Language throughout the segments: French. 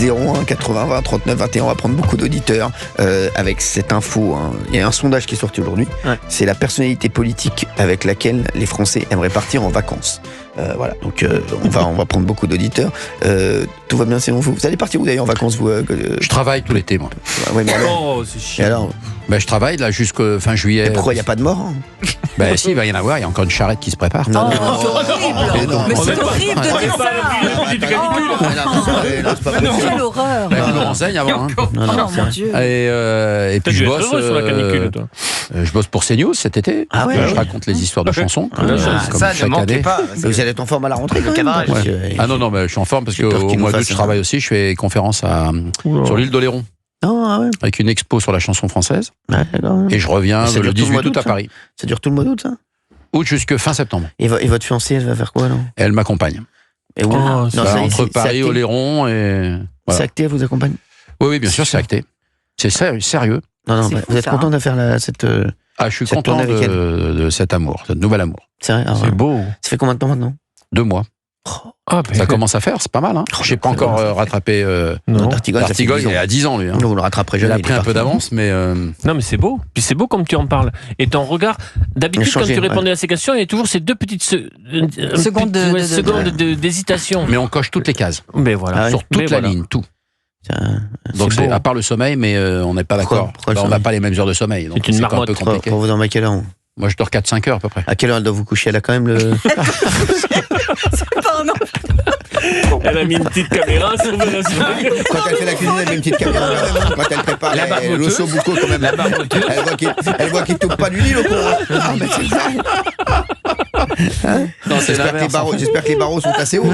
01 80 20 39 21. On va prendre beaucoup d'auditeurs avec cette info. Hein. Il y a un sondage qui est sorti aujourd'hui. Ouais. C'est la personnalité politique avec laquelle les Français aimeraient partir en vacances. Voilà, donc on va prendre beaucoup d'auditeurs. Tout va bien selon vous. Vous allez partir où d'ailleurs en vacances vous Je travaille tout l'été, moi. Ouais, mais alors, oh, c'est chiant. Et alors je travaille là jusqu'à fin juillet. Mais pourquoi il n'y a pas de mort hein Si, il va y en avoir. Il y a encore une charrette qui se prépare. Non, c'est horrible. Mais c'est horrible de dire ça. Quelle horreur. Avec le renseigne avant. Non, mon Dieu. Et puis je bosse sur la canicule, toi. Je bosse pour CNews cet été. Ah ouais. Je raconte les histoires de chansons. Comme ça, chaque ne année. pas. Vous allez être en forme à la rentrée Le cadrage. Ah non, je suis en forme parce qu'au mois d'août, je travaille aussi. Je fais conférence sur l'île d'Oléron. Ah ouais. Avec une expo sur la chanson française. Ouais, et je reviens le 18 août à Paris. Ça dure tout le mois d'août, ça Août jusqu'à fin septembre. Et votre fiancée, elle va faire quoi, non Elle m'accompagne. Et où entre Paris, Oléron et... Voilà. C'est acté, elle vous accompagne Oui, bien sûr, c'est acté. C'est sérieux. Non, vous êtes content de faire cette... je suis content de cet amour, de nouvel amour. C'est vrai. C'est beau. Ça fait combien de temps maintenant 2 mois. Ça commence à faire, c'est pas mal. Hein. Je n'ai pas encore rattrapé D'Artigol, il est à 10 ans, lui. Hein. Non, vous le rattraperez jamais. Il a pris un peu d'avance, mais... Non, mais c'est beau. Puis c'est beau comme tu en parles. Et ton regard, d'habitude, quand tu répondais à ces questions, il y a toujours ces 2 petites secondes d'hésitation. Mais on coche toutes les cases. Mais voilà. Sur toute la ligne, tout. Donc c'est à part le sommeil, mais on n'est pas d'accord. On n'a pas les mêmes heures de sommeil. C'est une marmotte. Un peu compliqué. Vous dormez à quelle heure Moi, je dors 4-5 heures à peu près. À quelle heure elle doit vous coucher? Elle a quand même le... Pardon. Elle a mis une petite caméra sur Quand elle fait la cuisine, elle met une petite caméra. Quand elle prépare l'osso bucco, quand même. Elle voit qu'il ne touche pas du lit, le pauvre. Ah, mais c'est ça. J'espère que les barreaux sont assez hauts.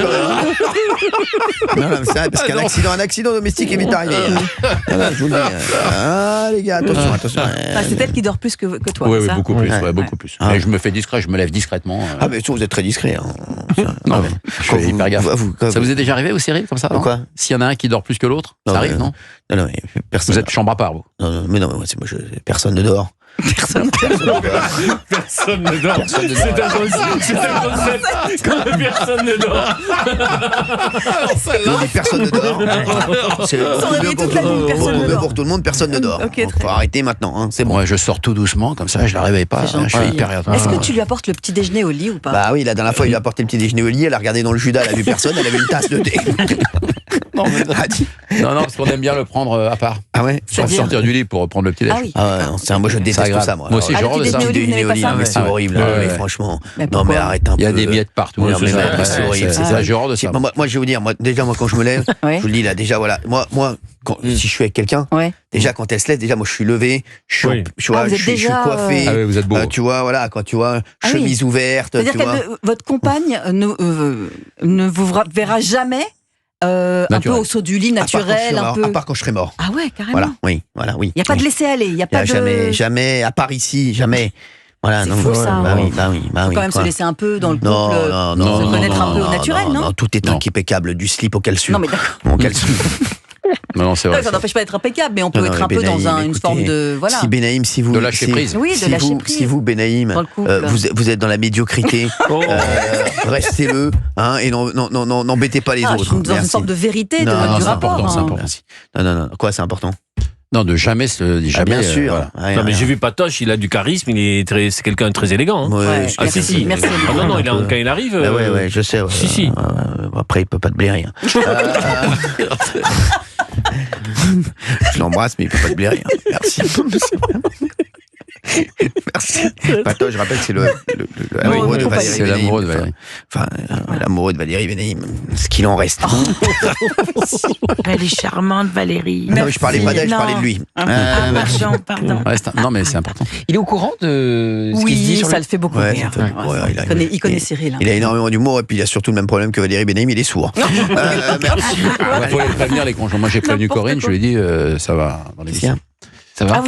Non, c'est vrai, parce qu'un accident domestique est vite arrivé. Je vous le dis. Les gars, attention. C'est elle qui dort plus que toi. Oui, beaucoup plus. Beaucoup plus. Et je me fais discret, je me lève discrètement. Ah, mais vous êtes très discret. Non, mais je fais hyper gaffe. Ça vous est déjà arrivé, vous, Cyril, comme ça? Quoi? S'il y en a un qui dort plus que l'autre, ça arrive, non? Non, personne. Vous êtes chambre à part, vous? Non, mais personne ne dort. Personne ne dort. C'est un concept. Quand personne ne dort. Personne ne dort. C'est pour tout le monde, personne ne dort. Faut arrêter maintenant. C'est bon. Je sors tout doucement, comme ça, je la réveille pas. Je fais hyper attention. Est-ce que tu lui apportes le petit déjeuner au lit ou pas? Bah oui, la dernière fois, il lui a apporté le petit déjeuner au lit. Elle a regardé dans le Judas, elle a vu personne. Elle avait une tasse de thé. Non, parce qu'on aime bien le prendre à part. Ah ouais? Sortir du lit pour prendre le petit déjeuner. Moi, je déteste ça, moi. Moi aussi, je le petit déjeuner au lit, mais c'est horrible. Franchement. Non, mais arrête un peu. Il y a des miettes partout. C'est horrible. C'est ça, je hors de ça. Moi, je vais vous dire, déjà, quand je me lève, je vous le dis là, déjà, voilà. Moi, si je suis avec quelqu'un, déjà, quand elle se lève, déjà, moi, je suis levé, je suis coiffé. Ah oui, vous êtes beau. Tu vois, voilà, quand tu vois, chemise ouverte. C'est-à-dire que votre compagne ne vous verra jamais un peu au saut du lit naturel, à part quand je serai mort. Ah ouais, carrément. Oui. Il n'y a pas de laisser aller, il n'y a pas de... Jamais, à part ici, jamais. Voilà, c'est fou, ça. Oui. Faut quand même se laisser un peu dans le couple, se connaître un peu au naturel, non? Non, tout est impeccable, du slip au caleçon. Non, mais d'accord. Non, c'est vrai. Ça n'empêche pas d'être impeccable, mais on peut être un peu dans une forme de... Voilà. Si Benaïm, de lâcher prise. Oui, de lâcher prise. Si vous, Benaïm, vous êtes dans la médiocrité, restez-le, et n'embêtez pas les autres. Dans une sorte de vérité du rapport. C'est important. Non. Quoi, c'est important? Non, de jamais. Bien sûr. Non, mais j'ai vu Patoche, il a du charisme, c'est quelqu'un de très élégant. Merci. Non, quand il arrive. Ouais, je sais. Si. Après, il peut pas te blairer. Je l'embrasse, mais il peut pas te blairer. Merci. Merci. Patoche, je rappelle que c'est l'amoureux de Valérie. C'est l'amoureux de Valérie. Enfin, l'amoureux de Valérie Benaïm. Ce qu'il en reste. Elle est charmante, Valérie. Non, je parlais pas d'elle, je parlais de lui. Pardon. Non, mais c'est important. Il est au courant de ce qu'il se dit sur ça le fait beaucoup rire. Il connaît Cyril. Il a énormément d'humour et puis il a surtout le même problème que Valérie Benaïm, il est sourd. Merci. Il faut les prévenir, les conjoints. Moi, j'ai prévenu Corinne, je lui ai dit, ça va dans l'émission. Ça va?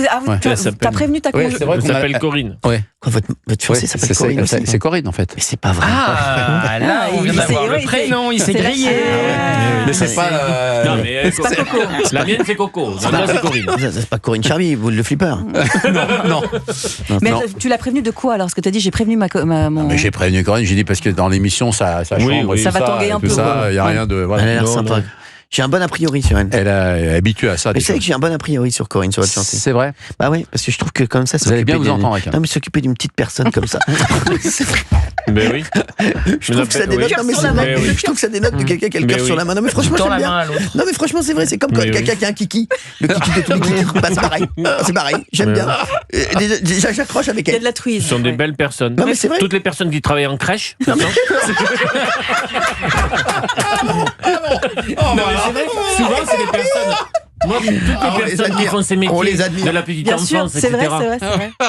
T'as prévenu ta conjointe? C'est vrai qu'on s'appelle Corinne. Ouais. Votre fiancée s'appelle Corinne aussi? C'est Corinne, en fait. Mais c'est pas vrai. Ah, là, on vient d'avoir le prénom, il s'est grillé. Mais c'est pas... Non, mais c'est pas Coco. La mienne, c'est Coco. La mienne, c'est Corinne. C'est pas Corinne Charby, vous le flipper. Non. Mais tu l'as prévenu de quoi, alors? Parce que t'as dit, j'ai prévenu Mais j'ai prévenu Corinne, j'ai dit, parce que dans l'émission, ça chambre. Ça va tanguer un peu. Il n'y a rien de... Elle a l'air sympa. J'ai un bon a priori sur elle. Elle est habituée à ça. Mais c'est vrai que j'ai un bon a priori sur Corinne, sur votre chantier. C'est vrai. Bah oui, parce que je trouve que comme ça, vous allez bien vous entendre. Non, mais s'occuper d'une petite personne comme ça. Mais oui. Je trouve que ça dénote. Non, mais c'est vrai. Je trouve que ça dénote de quelqu'un qui a le cœur sur la main. Non, mais franchement, j'aime bien. Non, mais franchement, c'est vrai. C'est comme quand quelqu'un qui a un kiki. Le kiki de tous les kikis. Bah, c'est pareil. C'est pareil. J'aime bien. Déjà, j'accroche avec elle. Il y a de la tweeze. Ce sont des belles personnes. Non, mais c'est vrai. Toutes les personnes qui travaillent en crèche. Non, mais c'est vrai. Souvent, c'est des personnes. Moi, toutes les personnes qui font ces métiers de la petite enfance, etc. C'est vrai.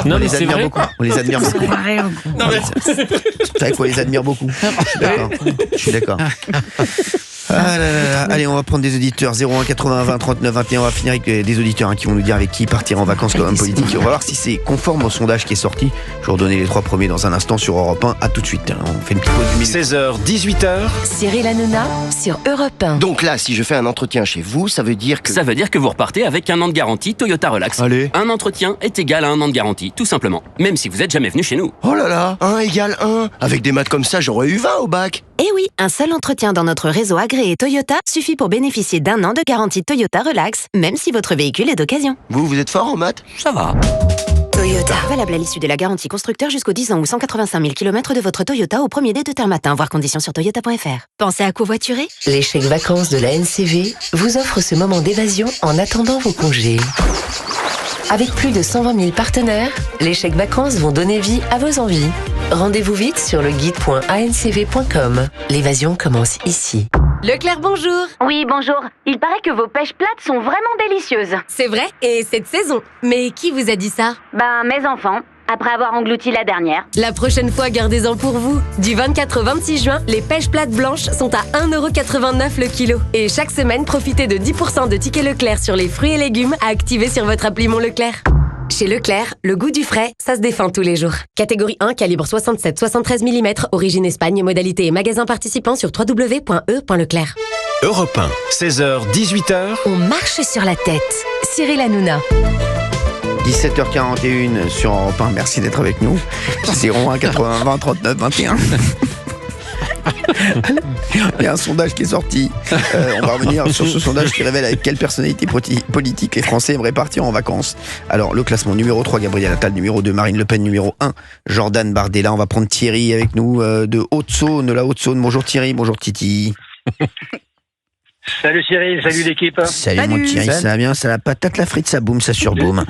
Non, on mais les admire beaucoup. On les admire beaucoup. Non, mais... C'est vrai qu'on les admire beaucoup. Je suis d'accord. Ah là là. Allez, on va prendre des auditeurs 01 80 20 39 21. On va finir avec des auditeurs qui vont nous dire avec qui partir en vacances comme homme politique. On va voir si c'est conforme au sondage qui est sorti. Je vais vous redonner les 3 premiers dans un instant sur Europe 1. À tout de suite. On fait une petite pause du 16h, 18h. Cyril Hanouna sur Europe 1. Donc là, si je fais un entretien chez vous, ça veut dire que... Ça veut dire que vous repartez avec 1 an de garantie Toyota Relax. Allez. Un entretien est égal à 1 an de garantie, tout simplement. Même si vous êtes jamais venu chez nous. Oh là là, 1 égale 1. Avec des maths comme ça, j'aurais eu 20 au bac. Eh oui, un seul entretien dans notre réseau agréé Toyota suffit pour bénéficier d'1 an de garantie Toyota Relax, même si votre véhicule est d'occasion. Vous êtes fort en maths? Ça va. Toyota. Valable à l'issue de la garantie constructeur jusqu'aux 10 ans ou 185 000 km de votre Toyota au 1er dès 2h matin, voir conditions sur toyota.fr. Pensez à covoiturer? Les chèques vacances de la NCV vous offrent ce moment d'évasion en attendant vos congés. Avec plus de 120 000 partenaires, les chèques vacances vont donner vie à vos envies. Rendez-vous vite sur le guide.ancv.com. L'évasion commence ici. Leclerc, bonjour. Oui, bonjour. Il paraît que vos pêches plates sont vraiment délicieuses. C'est vrai, et cette saison. Mais qui vous a dit ça? Mes enfants, après avoir englouti la dernière. La prochaine fois, gardez-en pour vous. Du 24 au 26 juin, les pêches plates blanches sont à 1,89€ le kilo. Et chaque semaine, profitez de 10% de tickets Leclerc sur les fruits et légumes à activer sur votre appli Mon Leclerc. Chez Leclerc, le goût du frais, ça se défend tous les jours. Catégorie 1, calibre 67-73 mm, origine Espagne, modalité et magasin participant sur www.e.leclerc. Europe 1, 16h, 18h. On marche sur la tête. Cyril Hanouna. 17h41 sur Europe 1. Merci d'être avec nous. 01 80 20 39 21. Il y a un sondage qui est sorti. On va revenir sur ce sondage qui révèle avec quelle personnalité politique les Français aimeraient partir en vacances. Alors, le classement numéro 3, Gabriel Attal, numéro 2, Marine Le Pen, numéro 1, Jordan Bardella. On va prendre Thierry avec nous de Haute-Saône, la Haute-Saône. Bonjour Thierry, bonjour Titi. Salut Cyril, salut l'équipe. Salut mon Thierry, ça va bien, ça la patate, la frite, ça boum, ça surboum.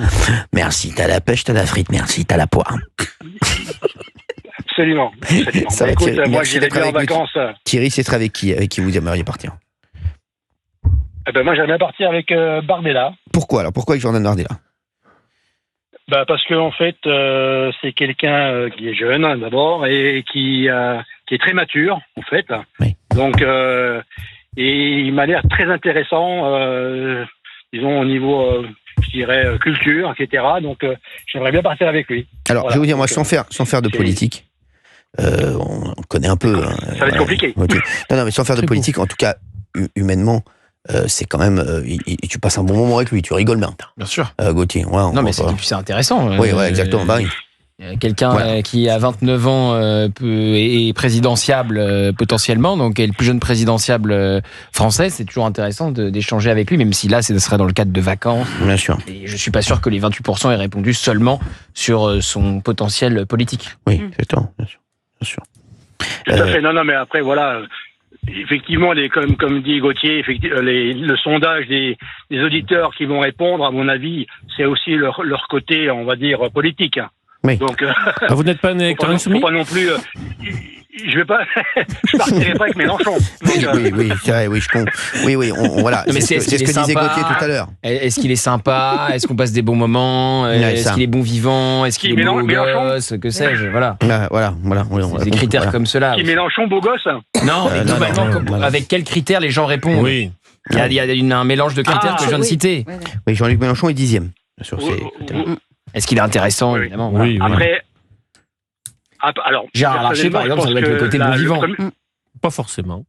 Merci, t'as la pêche, t'as la frite, merci, t'as la poire. Absolument. Ça va, écoute, Thierry, moi j'irai bien en vacances. Thierry, c'est avec qui vous aimeriez partir? Moi j'aimerais bien partir avec Bardella. Pourquoi alors? Pourquoi avec Jordan Bardella? Parce que en fait, c'est quelqu'un qui est jeune d'abord et qui est très mature en fait. Oui. Donc et il m'a l'air très intéressant, disons au niveau, je dirais culture, etc. Donc j'aimerais bien partir avec lui. Alors voilà. Je vais vous dire, moi sans faire de politique, on connaît un peu. Ça va être compliqué. Okay. Non, mais sans faire de politique, en tout cas humainement. C'est quand même, tu passes un bon moment avec lui, tu rigoles bien. Bien sûr. Gauthier. Ouais, non, mais c'est intéressant. Oui, exactement. Oui. Quelqu'un qui à 29 ans est présidentiable potentiellement, donc est le plus jeune présidentiable français, c'est toujours intéressant d'échanger avec lui, même si là, ce serait dans le cadre de vacances. Bien sûr. Et je suis pas sûr que les 28% aient répondu seulement sur son potentiel politique. Oui, exactement. Bien sûr. Tout à fait. Non, mais après, voilà. Effectivement, comme dit Gauthier, le sondage des auditeurs qui vont répondre, à mon avis, c'est aussi leur côté, on va dire, politique. Oui. Donc, vous n'êtes pas un électeur insoumis? Faut pas non plus. Je partirai pas avec Mélenchon. Oui, c'est vrai, oui, voilà. Mais c'est ce que disait Gauthier tout à l'heure. Est-ce qu'il est sympa? Est-ce qu'on passe des bons moments? Est-ce qu'il est bon vivant? Est-ce qu'il est beau gosse? Que sais-je? Voilà. Voilà. Des critères comme cela. Qui Mélenchon beau gosse? Non, avec quels critères les gens répondent? Oui. Il y a un mélange de critères que je viens de citer. Oui, Jean-Luc Mélenchon est 10e. Sur Est-ce qu'il est intéressant, évidemment? Oui. Après. Alors, Gérard Larcher, par exemple, ça doit être le côté bon vivant. Pas forcément.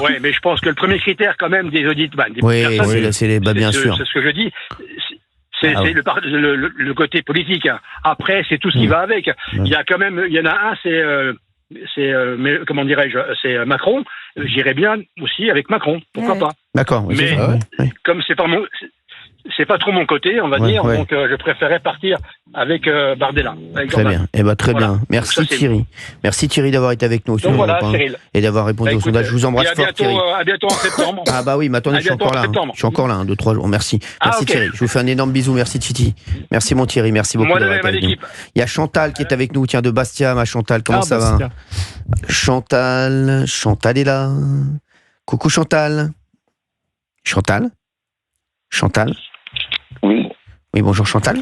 Oui, mais je pense que le premier critère, quand même, des auditeurs, bien sûr. C'est ce que je dis. C'est le côté politique. Après, c'est tout ce qui va avec. Il y en a un, comment dirais-je, c'est Macron, j'irais bien aussi avec Macron. Pourquoi pas? D'accord. Mais comme c'est pas trop mon côté, on va dire, donc je préférais partir avec Bardella. Très bien. Très bien. Merci Thierry. Merci Thierry d'avoir été avec nous sur Europe 1 et d'avoir répondu au sondage. Je vous embrasse fort, Thierry. À bientôt en septembre. Ah bah oui, mais attendez, je suis encore là. Je suis encore là, 2-3 jours. Merci. Merci Thierry. Je vous fais un énorme bisou. Merci Titi. Merci mon Thierry. Merci beaucoup d'avoir été avec nous. Il y a Chantal qui est avec nous. Tiens, de Bastia, ma Chantal. Comment ça va? Chantal est là. Coucou Chantal. Chantal. Oui. Oui, bonjour Chantal.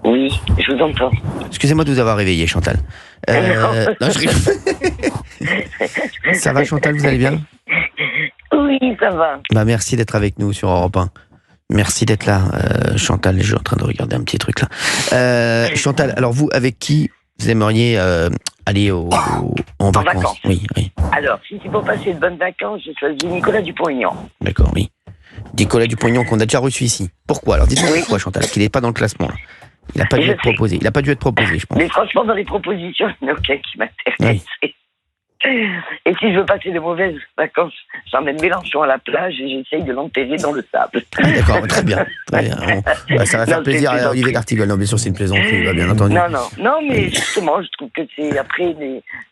Oui, je vous entends. Excusez-moi de vous avoir réveillé, Chantal. Non, je rigole. Ça va, Chantal, vous allez bien? Oui, ça va. Merci d'être avec nous sur Europe 1. Merci d'être là, Chantal. Je suis en train de regarder un petit truc là. Chantal, alors vous, avec qui vous aimeriez aller en vacances? Oui. Alors, si c'est pour passer de bonnes vacances, j'ai choisi Nicolas Dupont-Aignan. D'accord, oui. Nicolas Dupont-Aignan qu'on a déjà reçu ici. Pourquoi? Alors dites-moi pourquoi, Chantal, parce qu'il n'est pas dans le classement. Là. Il n'a pas dû être proposé. Il n'a pas dû être proposé, je pense. Mais franchement, dans les propositions, il n'y en a aucun qui m'intéresse. Oui. Et si je veux passer de mauvaises vacances, j'emmène Mélenchon à la plage et j'essaye de l'enterrer dans le sable. D'accord, très bien. Ça va faire plaisir à Olivier d'Artigol. Non, bien sûr, c'est une plaisanterie, bien entendu. Non, mais justement, je trouve que c'est après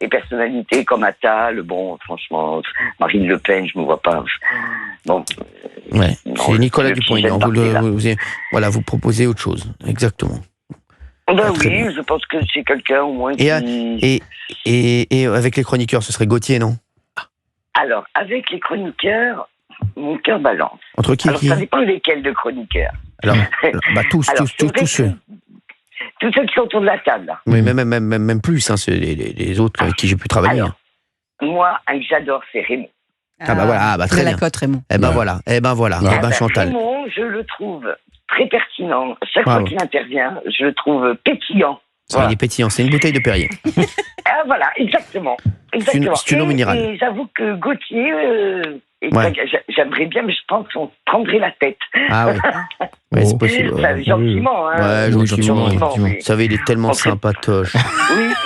les personnalités comme Attal, bon, franchement, Marine Le Pen, je ne me vois pas. Bon. Ouais, c'est Nicolas Dupont-Aignan. Vous proposez autre chose, exactement. Oui, je pense que c'est quelqu'un au moins qui... Et avec les chroniqueurs, ce serait Gauthier, non? Alors, avec les chroniqueurs, mon cœur balance. Entre qui? Alors, ça dépend lesquels de chroniqueurs. Alors, tous ceux. Tous ceux qui sont autour de la table. Oui, même plus, hein, c'est les autres avec qui j'ai pu travailler. Alors, moi, un que j'adore, c'est Raymond. Très bien. La cote, Raymond. Voilà. Chantal. Raymond, je le trouve très pertinent. Chaque fois qu'il intervient, je le trouve pétillant. Il est pétillant, c'est une bouteille de Perrier. Voilà, exactement. C'est une eau minérale. Et j'avoue que Gauthier, j'aimerais bien, mais je pense qu'on prendrait la tête. Ah oui. Ouais, c'est possible. Gentiment, hein. Ouais, gentiment. Vous savez, il est tellement sympatoche.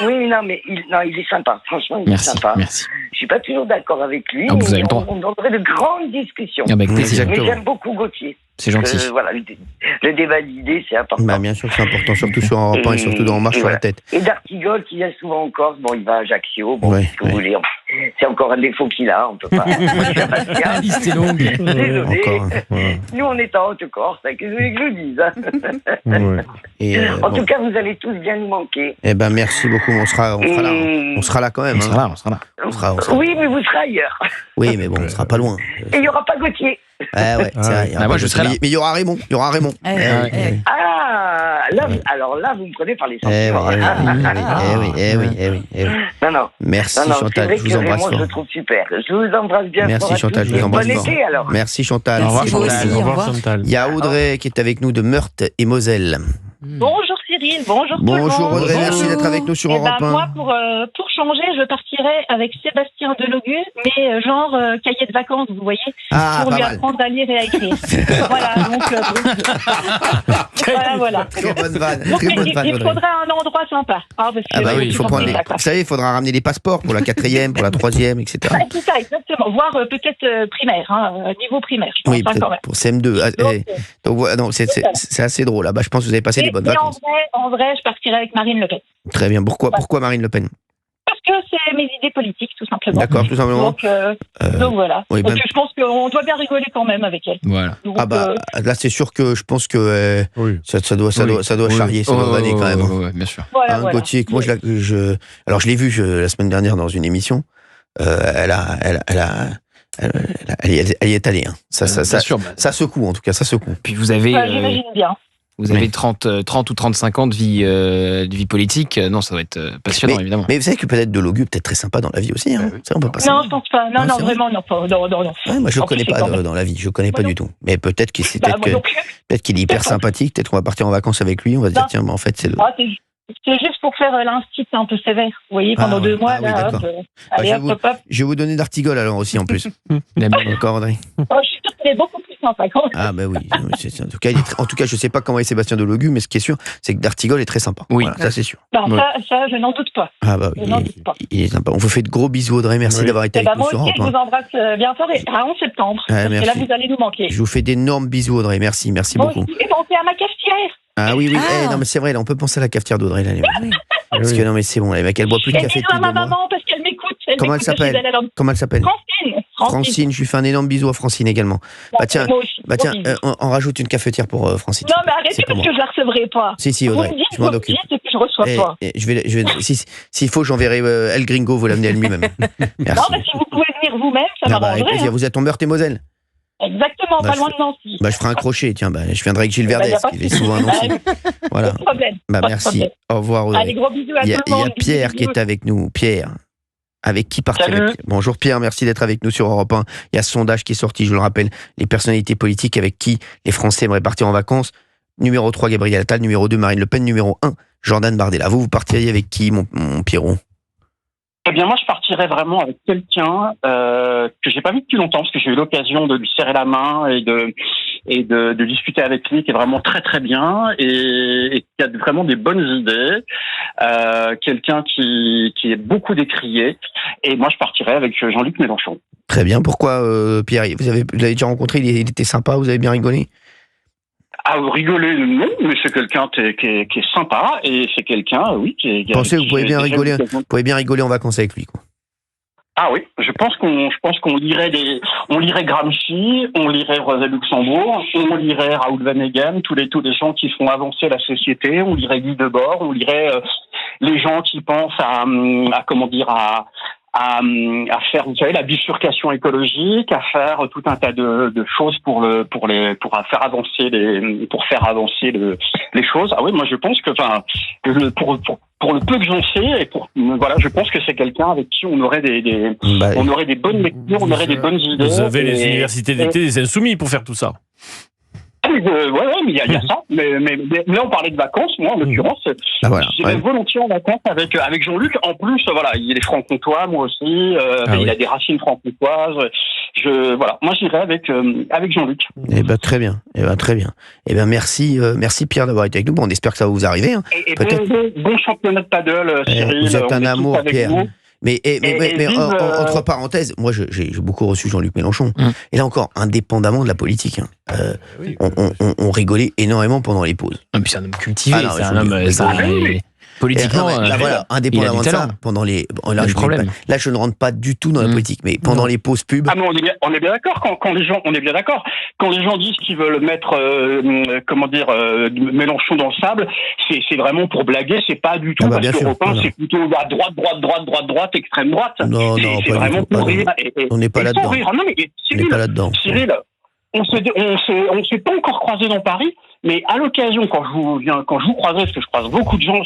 Oui, mais il est sympa. Franchement, il est sympa. Merci. Je suis pas toujours d'accord avec lui, vous avez mais on aurait de grandes discussions. Avec plaisir. Mais j'aime beaucoup Gauthier. C'est gentil. Le débat d'idées, c'est important. Bien sûr que c'est important, surtout sur Europe 1 et surtout dans On marche sur la tête. Et d'Artigol, qui vient souvent en Corse, bon, il va à Ajaccio, ce que vous voulez. C'est encore un défaut qu'il a, on peut pas. La liste est longue. Désolé. Nous, on est en Haute-Corse, qu'est-ce que vous voulez que je vous dise? En tout cas, vous allez tous bien nous manquer. Merci beaucoup, on sera là. On sera là quand même. On sera là. Oui, mais vous serez ailleurs. Oui, mais bon, on sera pas loin. Et il n'y aura pas Gauthier. Moi, je serai là. Mais il y aura Raymond. Alors là, vous me prenez par les sentiments. Oui. Non. Merci Chantal, je vous embrasse fort. Je le trouve super. Je vous embrasse bien. Merci Chantal, je vous embrasse fort. Bon été alors. Merci Chantal. Au revoir Chantal. Il y a Audrey qui est avec nous de Meurthe et Moselle. Bonjour Cyril, bonjour tout le monde. Bonjour Audrey, merci d'être avec nous sur Europe 1. Moi, pour changer, je partirais avec Sébastien Delogu, mais genre cahier de vacances, vous voyez, pour lui apprendre à lire et à écrire. Voilà, donc voilà. Très bonne vanne. Donc, il faudra un endroit sympa. Vous savez, il faudra ramener les passeports pour la 4e, pour la 3e, etc. C'est ça, exactement. Voire peut-être primaire, niveau primaire, je pense. Oui, peut-être pour CM2. Donc, c'est assez drôle. Je pense que vous avez passé des bonnes vacances. En vrai, je partirais avec Marine Le Pen. Très bien. Pourquoi Marine Le Pen? Parce que c'est mes idées politiques, tout simplement. D'accord, tout simplement. Donc voilà. Oui, je pense qu'on doit bien rigoler quand même avec elle. Voilà. Donc, là, c'est sûr que je pense que ça doit charrier, ça doit vanner quand même. Oui, bien sûr. Gauthier, moi, je l'ai vu la semaine dernière dans une émission. Elle y est allée. Ça secoue, en tout cas, ça secoue. Puis vous avez... j'imagine bien. Vous avez 30 ou 35 ans de vie politique. Non, ça va être passionnant, évidemment. Mais vous savez que peut-être Delogu peut être très sympa dans la vie aussi. Hein. Ça, on peut pas non, je pense pas. Non, vraiment, non. Moi, je le connais pas dans la vie. Je le connais pas du tout. Mais peut-être qu'il est hyper sympathique. Peut-être qu'on va partir en vacances avec lui. On va se dire, tiens, mais en fait, c'est le... C'est juste pour faire l'instit un peu sévère. Vous voyez, pendant 2 mois, là, hop, allez, hop. Je vais vous donner d'Artigol alors aussi en plus. D'accord, Audrey. Je suis sûre qu'il est beaucoup plus sympa. Ah bah oui. En tout cas, je sais pas comment est Sébastien Delogu, mais ce qui est sûr, c'est que d'Artigol est très sympa. Oui, voilà, ça c'est sûr. Non, ça, je n'en doute pas. Ah bah oui, il est sympa. On vous fait de gros bisous, Audrey. Merci d'avoir été avec nous sur Europe 1. Moi aussi, je vous embrasse bien fort et en septembre. Parce que là, vous allez nous manquer. Je vous fais d'énormes bisous, Audrey. Merci beaucoup. Et pensez à ma cafetière. Ah oui. Non mais c'est vrai, là, on peut penser à la cafetière d'Audrey. Là, parce que non mais c'est bon, elle boit plus de café depuis 2 mois. Maman, parce qu'elle m'écoute. Comment elle s'appelle Francine, je lui fais un énorme bisou à Francine également. Tiens, on rajoute une cafetière pour Francine. Non mais arrêtez parce que je la recevrai pas. Si Audrey, je m'en occupe. Et puis je reçois pas. S'il faut, j'enverrai El Gringo, vous l'amenez elle-même. Merci. Non mais si vous pouvez venir vous-même, ça m'arrangerait. Vous êtes en Meurthe-et-Moselle. Exactement, pas loin de Nancy. Je ferai un crochet, tiens, je viendrai avec Gilles Verdès, qui est souvent à Nancy. Voilà. Pas de problème. Merci. Au revoir, Audrey. Allez, gros bisous à tout le monde. Il y a Pierre qui est avec nous. Pierre, avec qui partirait? Bonjour Pierre, merci d'être avec nous sur Europe 1. Il y a ce sondage qui est sorti, je vous le rappelle, les personnalités politiques avec qui les Français aimeraient partir en vacances. Numéro 3, Gabriel Attal. Numéro 2, Marine Le Pen. Numéro 1, Jordan Bardella. Vous partiriez avec qui, mon Pierrot? Eh bien, moi, je partirais vraiment avec quelqu'un que j'ai pas vu depuis longtemps, parce que j'ai eu l'occasion de lui serrer la main et de discuter avec lui, qui est vraiment très très bien et qui a vraiment des bonnes idées. Quelqu'un qui est beaucoup décrié. Et moi, je partirais avec Jean-Luc Mélenchon. Très bien. Pourquoi, Pierre? Vous l'avez déjà rencontré? Il était sympa. Vous avez bien rigolé? Ah, rigoler, non, mais c'est quelqu'un qui est sympa et c'est quelqu'un, oui, qui est. Pensez que vous pouvez bien rigoler en vacances avec lui, quoi. Ah oui, je pense qu'on lirait Gramsci, on lirait Rosa Luxembourg, on lirait Raoul Vaneigem, tous les gens qui font avancer la société, on lirait Guy Debord, on lirait les gens qui pensent à faire, vous savez, la bifurcation écologique, à faire tout un tas de choses pour faire avancer les choses. Ah oui, moi je pense que, pour le peu que j'en sais, je pense que c'est quelqu'un avec qui on aurait on aurait des bonnes lectures, on aurait des bonnes idées. Vous avez les universités d'été des Insoumis pour faire tout ça. Ouais, mais il y a ça. Mais on parlait de vacances, moi, en l'occurrence. J'irais volontiers en vacances avec Jean-Luc. En plus, il est franc-comtois, moi aussi. Il a des racines franc-comtoises. Moi, j'irais avec Jean-Luc. Très bien. Très bien. Merci Pierre d'avoir été avec nous. Bon, on espère que ça va vous arriver. Hein. Bon championnat de paddle, Cyril. Vous êtes un amour, Pierre. Mais entre parenthèses, moi j'ai beaucoup reçu Jean-Luc Mélenchon. Et là encore, indépendamment de la politique, on rigolait énormément pendant les pauses. Et puis c'est un homme cultivé, c'est un homme politiquement. Indépendamment de ça, pendant les. Là, je ne rentre pas du tout dans la politique, mais pendant les pauses pub. Ah, mais on est bien d'accord quand les gens, quand les gens disent qu'ils veulent mettre, Mélenchon dans le sable, c'est vraiment pour blaguer, c'est pas du tout parce qu'Europe 1, c'est plutôt à droite, extrême droite. Non, c'est vraiment pour rire. On n'est pas là-dedans. Non, mais Cyril, on s'est pas encore croisés dans Paris, mais à l'occasion, quand je vous croiserai, parce que je croise beaucoup de gens,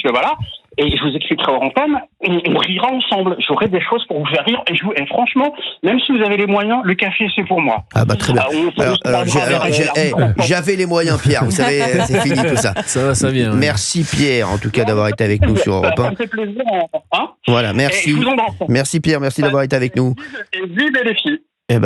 et je vous expliquerai en antenne, on rira ensemble. J'aurai des choses pour vous faire rire. Et franchement, même si vous avez les moyens, le café, c'est pour moi. Ah bah très bien. J'avais les moyens, Pierre. Vous savez, c'est fini tout ça. Ça vient. Merci Pierre, en tout cas, d'avoir été avec nous sur Europe 1. Ça me fait plaisir. Voilà, merci. Merci Pierre, merci d'avoir été avec nous. Et vive les filles.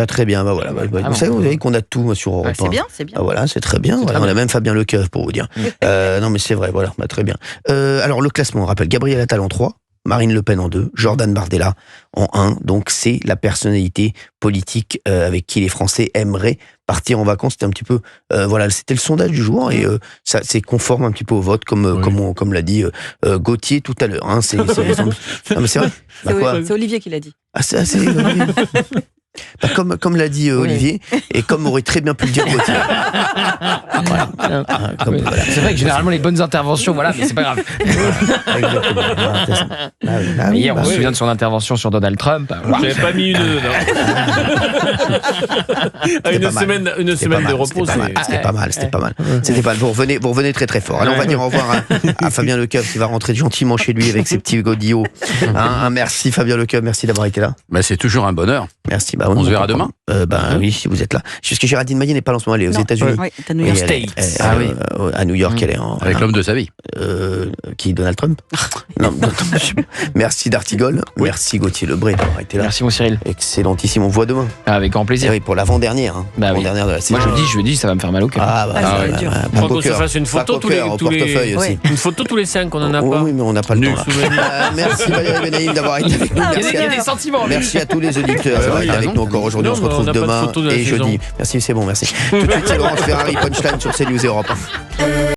Très bien, voilà. Vous savez qu'on a tout sur Europe 1. C'est bien. Voilà, c'est très bien. On a même Fabien Lecoeuvre pour vous dire. Non, mais c'est vrai, voilà, très bien. Alors, le classement, on rappelle, Gabriel Attal en 3, Marine Le Pen en 2, Jordan Bardella en 1. Donc, c'est la personnalité politique avec qui les Français aimeraient partir en vacances. C'était un petit peu, c'était le sondage du jour et ça c'est conforme un petit peu au vote, comme l'a dit Gauthier tout à l'heure. Hein, non, mais c'est vrai. C'est Olivier qui l'a dit. Ah, c'est Olivier. Comme l'a dit Olivier, et comme aurait très bien pu le dire Gauthier. C'est vrai que généralement les bonnes interventions, mais c'est pas grave. Hier, on se souvient de son intervention sur Donald Trump. J'avais pas mis une semaine de repos. C'était pas mal. C'était pas mal. Vous revenez très très fort. Alors on va dire au revoir à Fabien Lecoeuvre qui va rentrer gentiment chez lui avec ses petits godillots. Merci Fabien Lecoeuvre, merci d'avoir été là. C'est toujours un bonheur. Merci. On se verra demain. Oui, si vous êtes là. Parce que Géraldine Maillet n'est pas là en ce moment, elle est aux États-Unis. Oui, à New York. À New York, elle est en. Avec l'homme de sa vie. Qui, Donald Trump? Non, merci D'Artigol. Oui. Merci Gauthier Lebray d'avoir été là. Merci mon Cyril. Excellentissime. On voit demain. Avec grand plaisir. Oui, pour l'avant-dernière. L'avant-dernière de la saison. Moi je dis, ça va me faire mal au cœur. Faut qu'on se fasse une photo tous les aussi. Une photo tous les 5, on en a pas. Oui, mais on n'a pas le temps. Merci Valérie Benaïm d'avoir été avec nous. Il y a des sentiments. Merci à tous les auditeurs d'avoir été avec nous encore aujourd'hui. On se retrouve demain et jeudi. Merci, c'est bon, merci. Tout de suite, c'est Laurence Ferrari, Punchline sur CNews Europe.